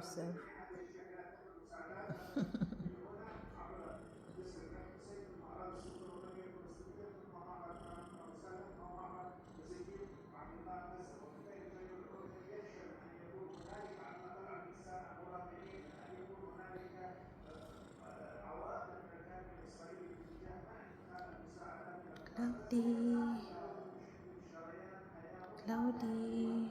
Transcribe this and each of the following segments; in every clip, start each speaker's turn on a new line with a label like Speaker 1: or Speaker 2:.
Speaker 1: yourself. Cloudy.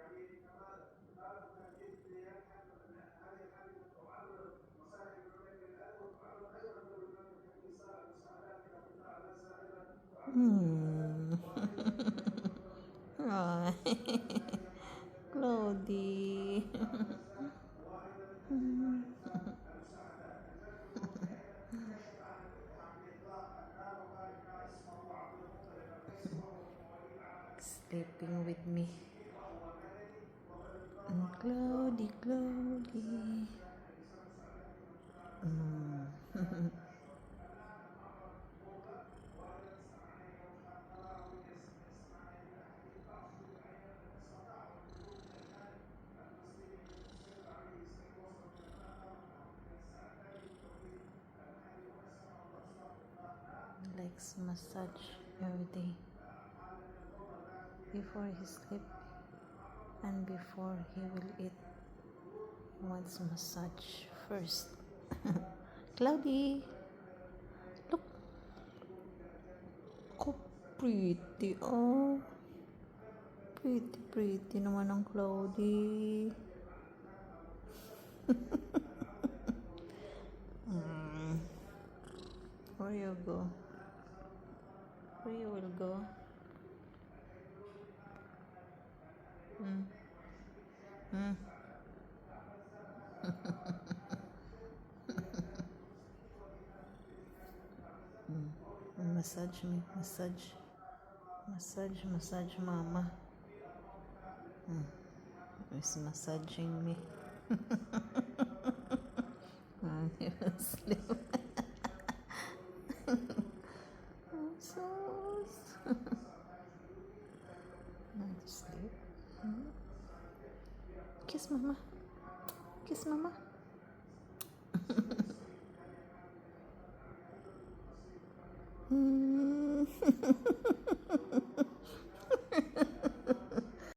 Speaker 2: الجيش الإسرائيلي قبل أن سيطلق على المساعدات الإنسانية القادمة من المنظمة خارج القطاع.
Speaker 1: Aw. Cloudy. Sleeping with me. Cloudy, cloudy. Likes massage every day before he sleep and before he will eat. He wants massage first. Cloudy, look, oh pretty. Oh, pretty naman ang Cloudy. Where you go? Where you will go? Massage me, massage mama. He's massaging me. He will sleep. So not to sleep. Kiss mama. Kiss mama.